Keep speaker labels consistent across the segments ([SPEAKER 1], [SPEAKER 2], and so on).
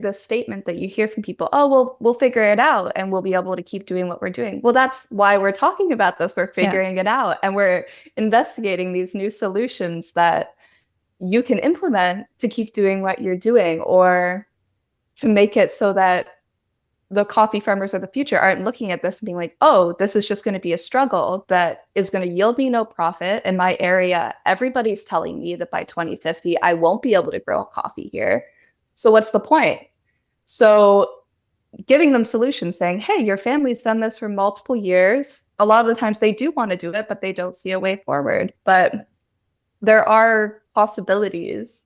[SPEAKER 1] the statement that you hear from people, oh, well, we'll figure it out and we'll be able to keep doing what we're doing. Well, that's why we're talking about this. We're figuring it out and we're investigating these new solutions that you can implement to keep doing what you're doing, or to make it so that the coffee farmers of the future aren't looking at this and being like, oh, this is just going to be a struggle that is going to yield me no profit. In my area, everybody's telling me that by 2050, I won't be able to grow coffee here. So what's the point? So giving them solutions, saying, hey, your family's done this for multiple years. A lot of the times they do want to do it, but they don't see a way forward. But there are possibilities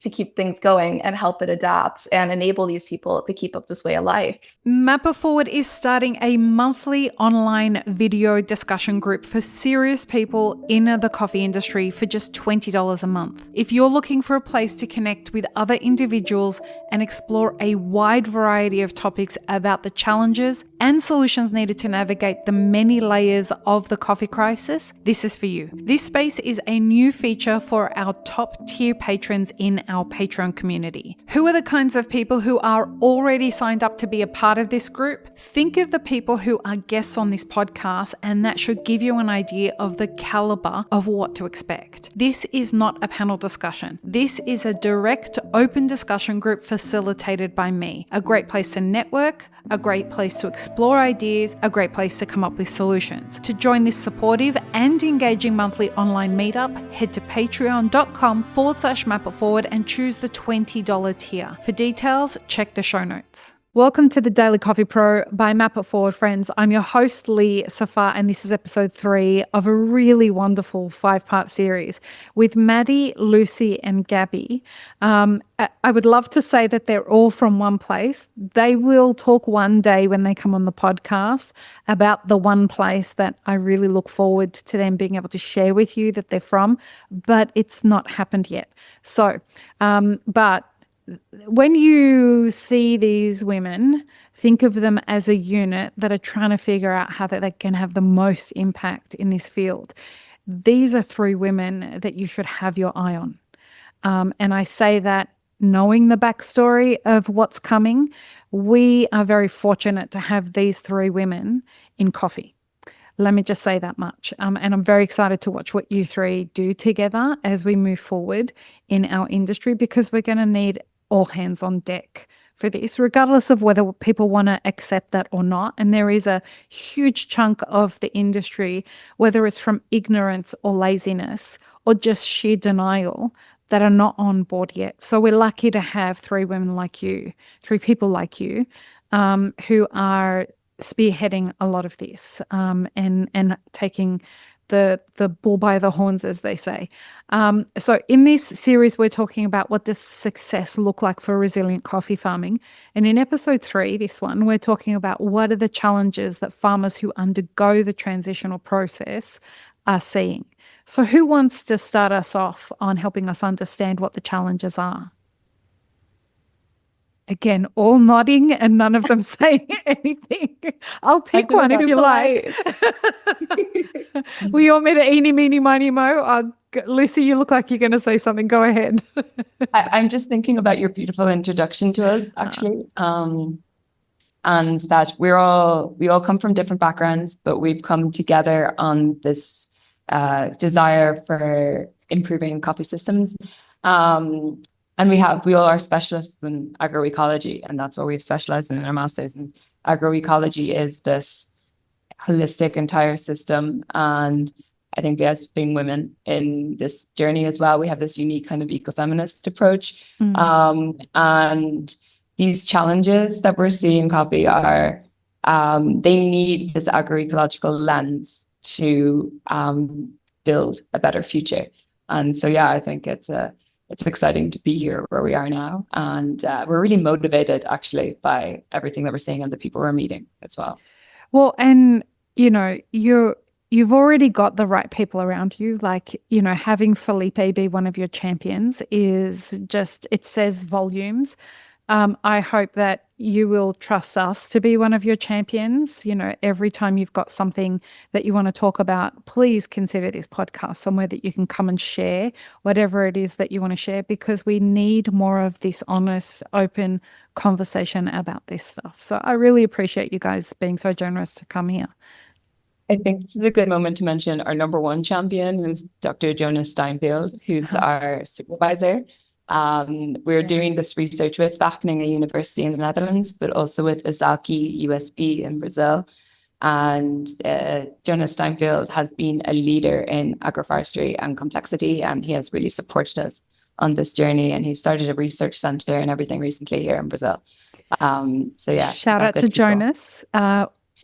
[SPEAKER 1] to keep things going and help it adapt and enable these people to keep up this way of life.
[SPEAKER 2] Map It Forward is starting a monthly online video discussion group for serious people in the coffee industry for just $20 a month. If you're looking for a place to connect with other individuals and explore a wide variety of topics about the challenges and solutions needed to navigate the many layers of the coffee crisis, this is for you. This space is a new feature for our top tier patrons in our Patreon community. Who are the kinds of people who are already signed up to be a part of this group? Think of the people who are guests on this podcast, and that should give you an idea of the caliber of what to expect. This is not a panel discussion. This is a direct, open discussion group facilitated by me. A great place to network, a great place to explore ideas, a great place to come up with solutions. To join this supportive and engaging monthly online meetup, head to patreon.com/mapitforward and choose the $20 tier. For details, check the show notes. Welcome to the Daily Coffee Pro by Map It Forward, friends. I'm your host, Lee Safar, and this is episode 3 of a really wonderful 5-part series with Maddie, Lucie, and Gabi. I would love to say that they're all from one place. They will talk one day when they come on the podcast about the one place that I really look forward to them being able to share with you that they're from, but it's not happened yet. So, but when you see these women, think of them as a unit that are trying to figure out how that they can have the most impact in this field. These are 3 women that you should have your eye on. And I say that knowing the backstory of what's coming. We are very fortunate to have these 3 women in coffee. Let me just say that much. And I'm very excited to watch what you 3 do together as we move forward in our industry, because we're going to need all hands on deck for this, regardless of whether people want to accept that or not. And there is a huge chunk of the industry, whether it's from ignorance or laziness or just sheer denial, that are not on board yet. So we're lucky to have 3 women like you, 3 people like you, who are spearheading a lot of this and taking the bull by the horns, as they say. So in this series, we're talking about what does success look like for resilient coffee farming. And in episode 3, this one, we're talking about what are the challenges that farmers who undergo the transitional process are seeing. So who wants to start us off on helping us understand what the challenges are? Again, all nodding and none of them saying anything. I'll pick one if you like. Will you want me to eeny, meeny, miny, mo? Lucie, you look like you're going to say something. Go ahead.
[SPEAKER 3] I'm just thinking about your beautiful introduction to us, actually. And that we all come from different backgrounds, but we've come together on this desire for improving coffee systems. And we all are specialists in agroecology, and that's what we've specialized in our masters. And agroecology is this holistic entire system. And I think as being women in this journey as well, we have this unique kind of ecofeminist approach. And these challenges that we're seeing in coffee are, they need this agroecological lens to build a better future. And so, yeah, I think it's exciting to be here where we are now. And we're really motivated, actually, by everything that we're seeing and the people we're meeting as well.
[SPEAKER 2] Well, and, you know, you've already got the right people around you. Like, you know, having Felipe be one of your champions is just, it says volumes. I hope that you will trust us to be one of your champions. You know, every time you've got something that you want to talk about, please consider this podcast somewhere that you can come and share whatever it is that you want to share, because we need more of this honest, open conversation about this stuff. So I really appreciate you guys being so generous to come here.
[SPEAKER 3] I think this is a good moment to mention our number one champion, who's Dr. Jonas Steinfeld, who's our supervisor. We're doing this research with Wageningen University in the Netherlands, but also with Izaki USB in Brazil. And Jonas Steinfeld has been a leader in agroforestry and complexity, and he has really supported us on this journey. And he started a research center and everything recently here in Brazil. So yeah.
[SPEAKER 2] Shout out to Jonas.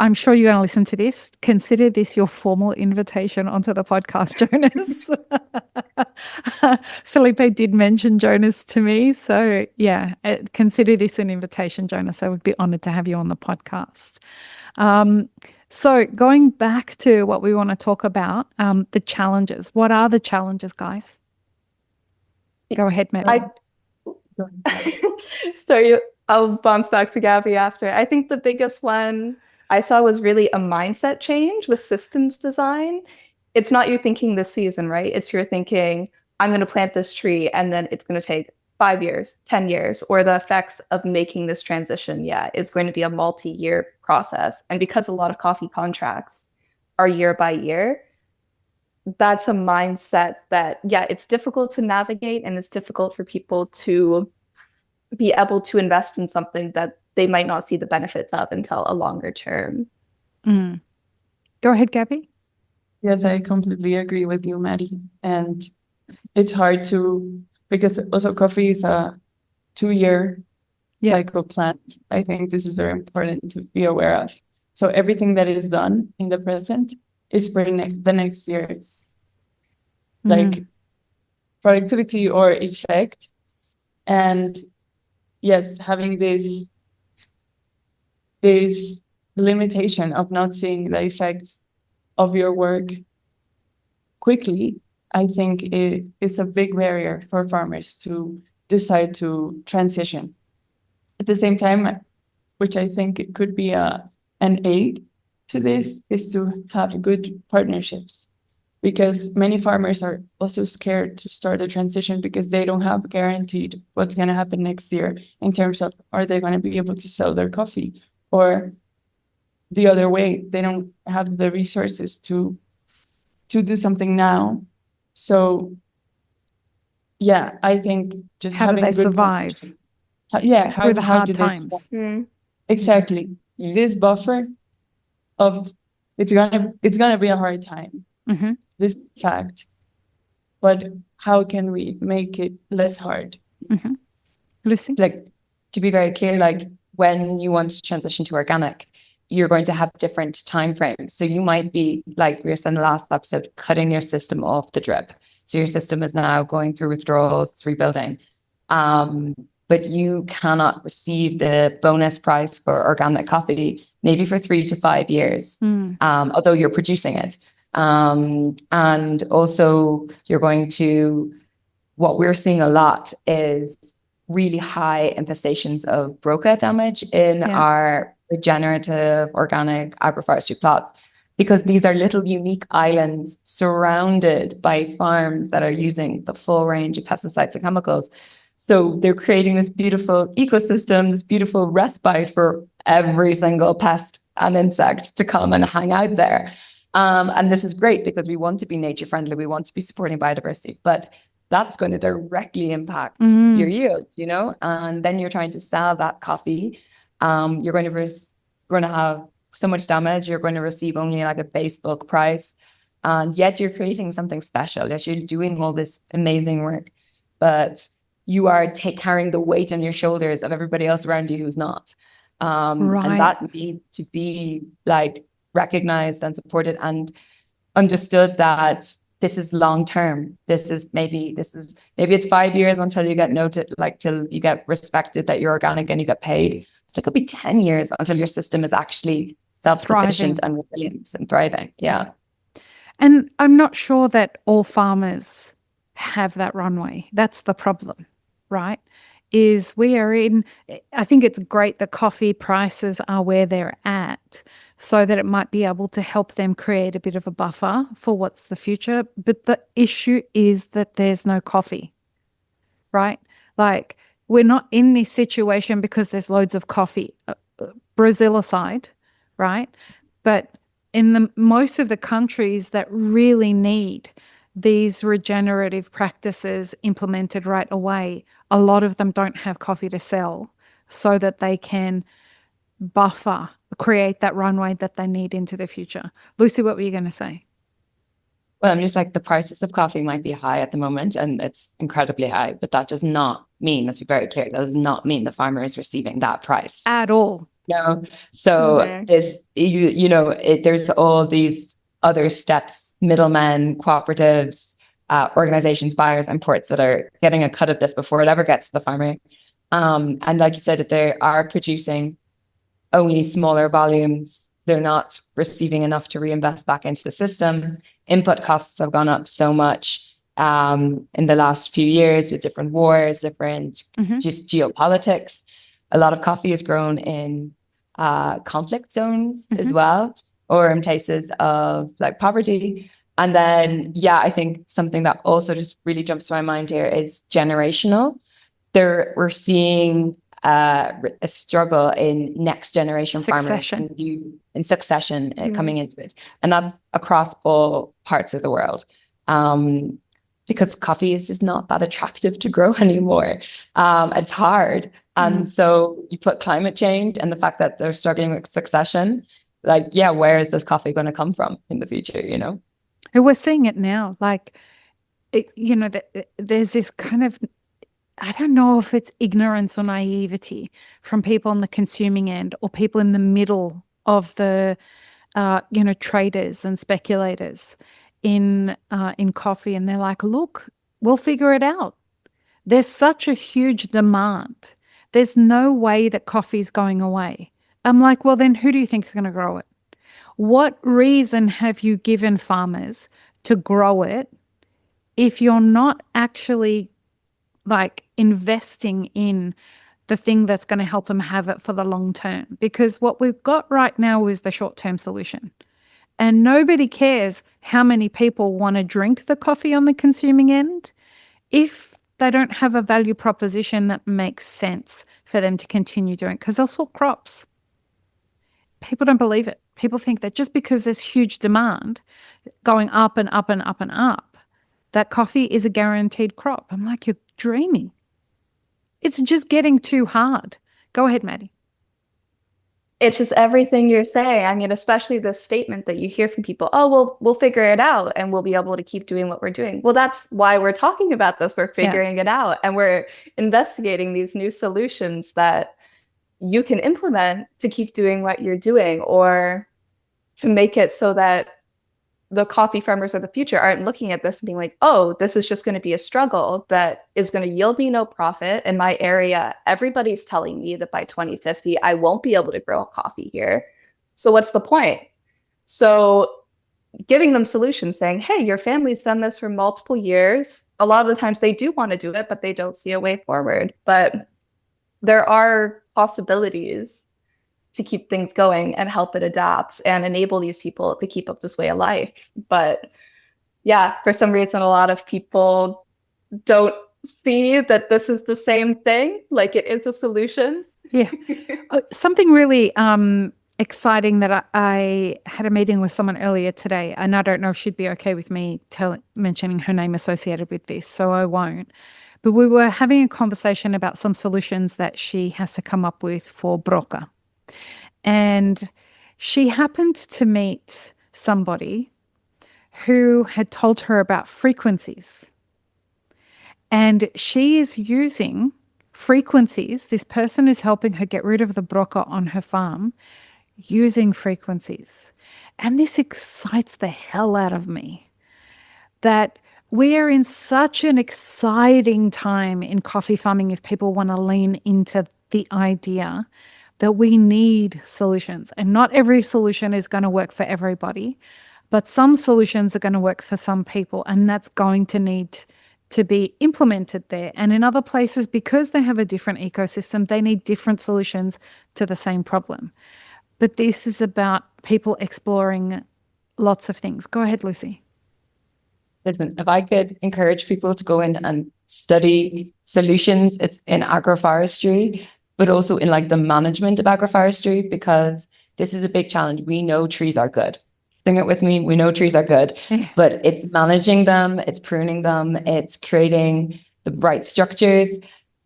[SPEAKER 2] I'm sure you're going to listen to this. Consider this your formal invitation onto the podcast, Jonas. Felipe did mention Jonas to me. So yeah, consider this an invitation, Jonas. I would be honored to have you on the podcast. So going back to what we want to talk about, the challenges. What are the challenges, guys? Go ahead, Maddie.
[SPEAKER 1] So I'll bounce back to Gabi after. I think the biggest one I saw was really a mindset change with systems design. It's not you thinking this season, right? It's you're thinking, I'm going to plant this tree and then it's going to take 5 years, 10 years, or the effects of making this transition. Yeah, it's going to be a multi-year process. And because a lot of coffee contracts are year by year, that's a mindset that, yeah, it's difficult to navigate, and it's difficult for people to be able to invest in something that they might not see the benefits of until a longer term.
[SPEAKER 2] Go ahead, Gabi.
[SPEAKER 4] Yes, I completely agree with you, Maddie. And it's hard because also coffee is a 2-year cycle plant. I think this is very important to be aware of. So everything that is done in the present is for the next year's like productivity or effect. And yes, having this limitation of not seeing the effects of your work quickly, I think it is a big barrier for farmers to decide to transition. At the same time, which I think it could be an aid to this, is to have good partnerships, because many farmers are also scared to start a transition because they don't have guaranteed what's going to happen next year in terms of, are they going to be able to sell their coffee, or the other way, they don't have the resources to do something now. So yeah, I think just
[SPEAKER 2] how do they survive?
[SPEAKER 4] How
[SPEAKER 2] through the hard times.
[SPEAKER 4] Exactly. This buffer of it's gonna be a hard time. This fact, but how can we make it less hard?
[SPEAKER 2] Lucie?
[SPEAKER 3] Like, to be very clear, like when you want to transition to organic, you're going to have different time frames. So you might be, like we were saying in the last episode, cutting your system off the drip. So your system is now going through withdrawals, it's rebuilding. But you cannot receive the bonus price for organic coffee maybe for 3 to 5 years, although you're producing it. And also you're going to, what we're seeing a lot is really high infestations of broca damage in our regenerative organic agroforestry plots, because these are little unique islands surrounded by farms that are using the full range of pesticides and chemicals. So they're creating this beautiful ecosystem, this beautiful respite for every single pest and insect to come and hang out there. And this is great because we want to be nature friendly. We want to be supporting biodiversity, but that's going to directly impact your yield, you know? And then you're trying to sell that coffee. You're going to have so much damage. You're going to receive only like a base bulk price. And yet you're creating something special. Yet you're doing all this amazing work, but you are carrying the weight on your shoulders of everybody else around you who's not. And that needs to be like recognized and supported and understood that this is long term. Maybe it's 5 years until you get noted, like till you get respected that you're organic and you get paid. But it could be 10 years until your system is actually self-sufficient and resilient and thriving. Yeah.
[SPEAKER 2] And I'm not sure that all farmers have that runway. That's the problem, right? is I think it's great that coffee prices are where they're at so that it might be able to help them create a bit of a buffer for what's the future. But the issue is that there's no coffee, right? Like, we're not in this situation because there's loads of coffee, Brazil aside, right? But in most of the countries that really need these regenerative practices implemented right away, a lot of them don't have coffee to sell so that they can create that runway that they need into the future. Lucie, what were you going to say?
[SPEAKER 3] Well, I'm just like, the prices of coffee might be high at the moment, and it's incredibly high, but that does not mean, let's be very clear, that does not mean the farmer is receiving that price.
[SPEAKER 2] At all.
[SPEAKER 3] No. So there's all these other steps, middlemen, cooperatives, organizations, buyers, and ports that are getting a cut of this before it ever gets to the farmer. And like you said, that they are producing only smaller volumes. They're not receiving enough to reinvest back into the system. Input costs have gone up so much in the last few years with different wars, different just geopolitics. A lot of coffee is grown in conflict zones as well, or in places of like poverty. And then, I think something that also just really jumps to my mind here is generational. We're seeing a struggle in next generation farmers in succession coming into it, and that's across all parts of the world, because coffee is just not that attractive to grow anymore. It's hard, and so you put climate change and the fact that they're struggling with succession, like, where is this coffee going to come from in the future?
[SPEAKER 2] And we're seeing it now, like, there's this kind of, I don't know if it's ignorance or naivety from people on the consuming end or people in the middle of the, traders and speculators in coffee. And they're like, look, we'll figure it out. There's such a huge demand. There's no way that coffee is going away. I'm like, well, then who do you think is going to grow it? What reason have you given farmers to grow it if you're not actually like investing in the thing that's going to help them have it for the long term? Because what we've got right now is the short-term solution. And nobody cares how many people want to drink the coffee on the consuming end if they don't have a value proposition that makes sense for them to continue doing, because they'll swap crops. People don't believe it. People think that just because there's huge demand going up and up and up and up, that coffee is a guaranteed crop. I'm like, you're dreaming. It's just getting too hard. Go ahead, Maddie.
[SPEAKER 1] It's just everything you're saying. I mean, especially the statement that you hear from people, oh, well, we'll figure it out and we'll be able to keep doing what we're doing. Well, that's why we're talking about this. We're figuring it out, and we're investigating these new solutions that you can implement to keep doing what you're doing, or to make it so that the coffee farmers of the future aren't looking at this and being like, oh, this is just going to be a struggle that is going to yield me no profit. In my area, everybody's telling me that by 2050, I won't be able to grow coffee here. So what's the point? So giving them solutions, saying, hey, your family's done this for multiple years. A lot of the times they do want to do it, but they don't see a way forward. But there are possibilities to keep things going and help it adapt and enable these people to keep up this way of life. But for some reason, a lot of people don't see that this is the same thing, like it is a solution.
[SPEAKER 2] Yeah. Something really exciting that I had a meeting with someone earlier today, and I don't know if she'd be okay with me mentioning her name associated with this, so I won't. But we were having a conversation about some solutions that she has to come up with for broca. And she happened to meet somebody who had told her about frequencies. And she is using frequencies. This person is helping her get rid of the broca on her farm using frequencies. And this excites the hell out of me, that we are in such an exciting time in coffee farming if people want to lean into the idea that we need solutions. And not every solution is going to work for everybody, but some solutions are going to work for some people, and that's going to need to be implemented there. And in other places, because they have a different ecosystem, they need different solutions to the same problem. But this is about people exploring lots of things. Go ahead, Lucie.
[SPEAKER 3] Listen, if I could encourage people to go in and study solutions, it's in agroforestry, but also in like the management of agroforestry, because this is a big challenge. We know trees are good. Sing it with me. We know trees are good, but it's managing them, it's pruning them, it's creating the right structures.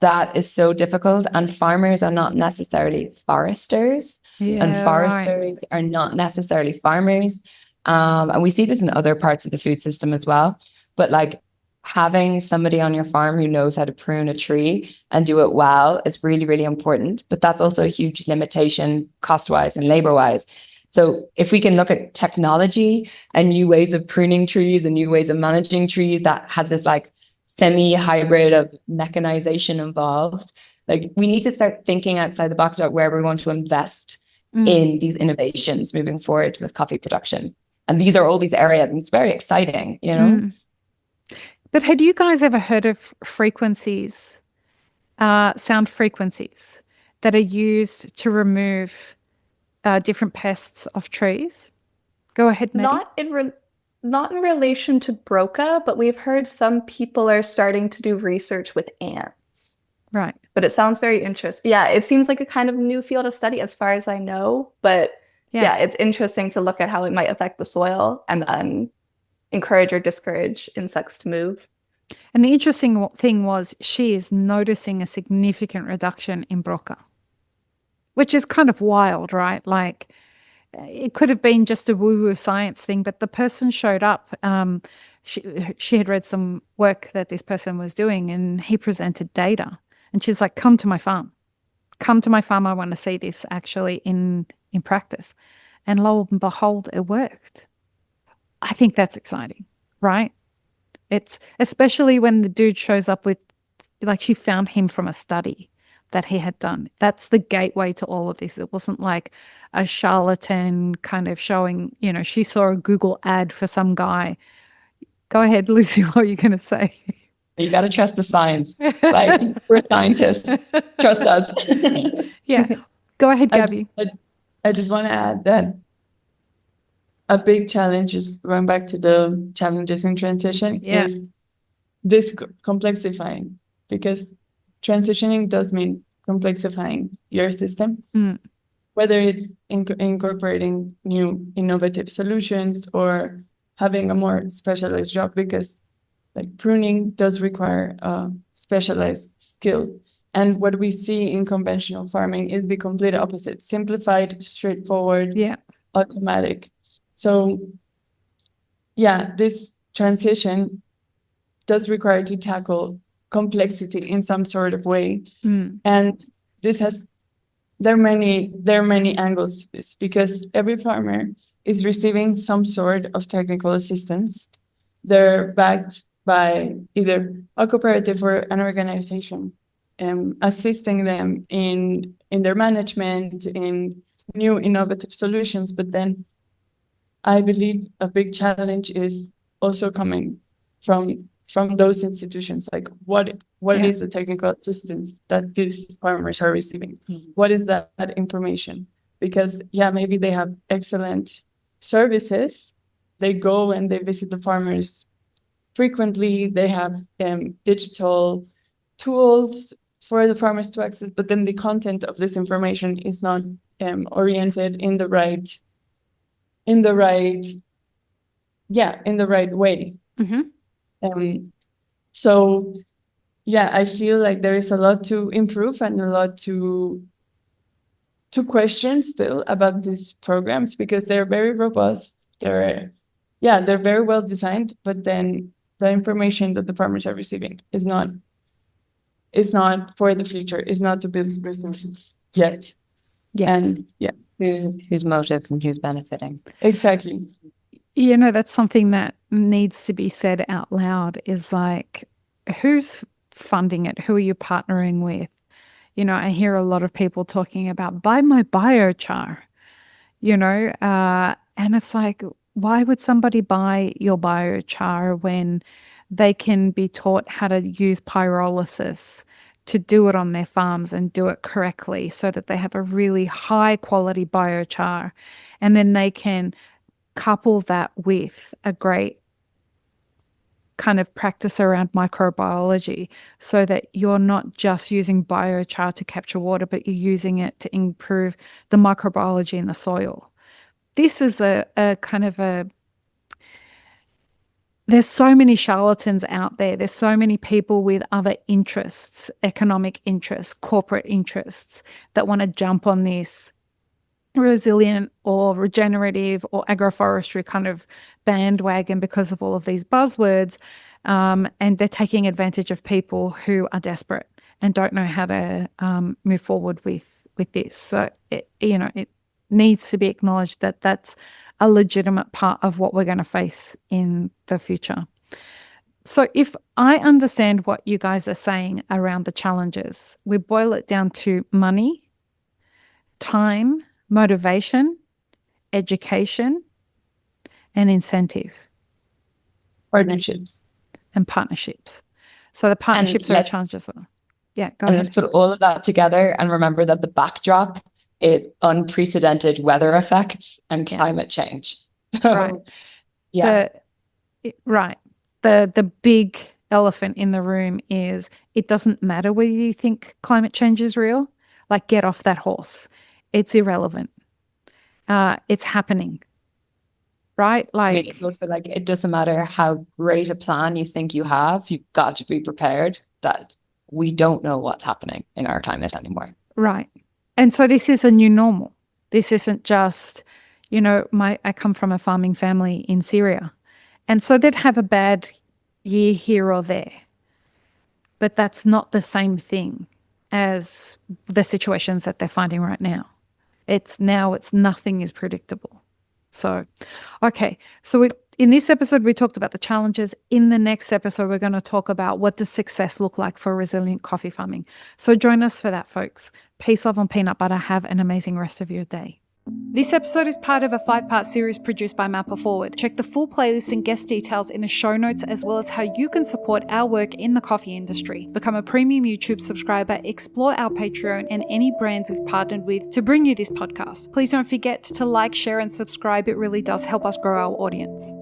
[SPEAKER 3] That is so difficult. And farmers are not necessarily foresters, and foresters are not necessarily farmers. And we see this in other parts of the food system as well. But like having somebody on your farm who knows how to prune a tree and do it well is really, really important. But that's also a huge limitation cost-wise and labor-wise. So if we can look at technology and new ways of pruning trees and new ways of managing trees that has this like semi-hybrid of mechanization involved, like we need to start thinking outside the box about where we're going to invest in these innovations moving forward with coffee production. And these are all these areas, and it's very exciting, you know?
[SPEAKER 2] But had you guys ever heard of frequencies, sound frequencies that are used to remove different pests off trees? Go ahead, Maddie.
[SPEAKER 1] Not in relation to Broca, but we've heard some people are starting to do research with ants.
[SPEAKER 2] Right.
[SPEAKER 1] But it sounds very interesting. Yeah, it seems like a kind of new field of study as far as I know. But yeah, it's interesting to look at how it might affect the soil and then encourage or discourage insects to move.
[SPEAKER 2] And the interesting thing was she is noticing a significant reduction in Broca, which is kind of wild, right? Like it could have been just a woo-woo science thing, but the person showed up. She had read some work that this person was doing, and he presented data. And she's like, come to my farm. Come to my farm. I want to see this actually in practice. And lo and behold, it worked. I think that's exciting, right? It's especially when the dude shows up with, like, she found him from a study that he had done. That's the gateway to all of this. It wasn't like a charlatan kind of showing, you know, she saw a Google ad for some guy. Go ahead, Lucie, what are you going to say?
[SPEAKER 3] You got to trust the science. Like, we're scientists. Trust us.
[SPEAKER 2] Yeah. Go ahead, Gabi.
[SPEAKER 4] I just want to add that a big challenge is going back to the challenges in transition is this complexifying, because transitioning does mean complexifying your system, whether it's incorporating new innovative solutions or having a more specialized job, because like pruning does require a specialized skill. And what we see in conventional farming is the complete opposite: simplified, straightforward, automatic. So yeah, this transition does require to tackle complexity in some sort of way. And this there are many angles to this, because every farmer is receiving some sort of technical assistance. They're backed by either a cooperative or an organization, assisting them in their management, in new innovative solutions. But then I believe a big challenge is also coming from those institutions. Like what is the technical assistance that these farmers are receiving? What is that information? Because maybe they have excellent services. They go and they visit the farmers frequently. They have digital tools for the farmers to access, but then the content of this information is not oriented in the right way. So I feel like there is a lot to improve and a lot to question still about these programs, because they're very robust. They're very well designed, but then the information that the farmers are receiving is not for the future, is not to build businesses yet. And
[SPEAKER 3] whose motives and who's benefiting.
[SPEAKER 4] Exactly.
[SPEAKER 2] You know, that's something that needs to be said out loud, is like, who's funding it? Who are you partnering with? You know, I hear a lot of people talking about buy my biochar, you know, and it's like, why would somebody buy your biochar when They can be taught how to use pyrolysis to do it on their farms and do it correctly so that they have a really high quality biochar. And then they can couple that with a great kind of practice around microbiology so that you're not just using biochar to capture water, but you're using it to improve the microbiology in the soil. This is a kind of there's so many charlatans out there. There's so many people with other interests, economic interests, corporate interests that want to jump on this resilient or regenerative or agroforestry kind of bandwagon because of all of these buzzwords. And they're taking advantage of people who are desperate and don't know how to move forward with this. So, it needs to be acknowledged that that's a legitimate part of what we're going to face in the future. So if I understand what you guys are saying around the challenges, we boil it down to money, time, motivation, education, and incentive.
[SPEAKER 4] Partnerships.
[SPEAKER 2] And partnerships. So the partnerships are a challenge as well. Yeah, go ahead.
[SPEAKER 3] Let's put all of that together and remember that the backdrop is unprecedented weather effects and climate change.
[SPEAKER 2] Right.
[SPEAKER 3] Yeah.
[SPEAKER 2] The big elephant in the room is it doesn't matter whether you think climate change is real. Like, get off that horse. It's irrelevant. It's happening. Right? Like,
[SPEAKER 3] it's also like, it doesn't matter how great a plan you think you have, you've got to be prepared that we don't know what's happening in our climate anymore.
[SPEAKER 2] Right. And so this is a new normal. This isn't just, I come from a farming family in Syria. And so they'd have a bad year here or there. But that's not the same thing as the situations that they're finding right now. It's nothing is predictable. So, okay. So in this episode, we talked about the challenges. In the next episode, we're going to talk about what does success look like for resilient coffee farming. So join us for that, folks. Peace, love, and peanut butter. Have an amazing rest of your day. This episode is part of a 5-part series produced by Mapper Forward. Check the full playlist and guest details in the show notes, as well as how you can support our work in the coffee industry. Become a premium YouTube subscriber, explore our Patreon and any brands we've partnered with to bring you this podcast. Please don't forget to like, share, and subscribe. It really does help us grow our audience.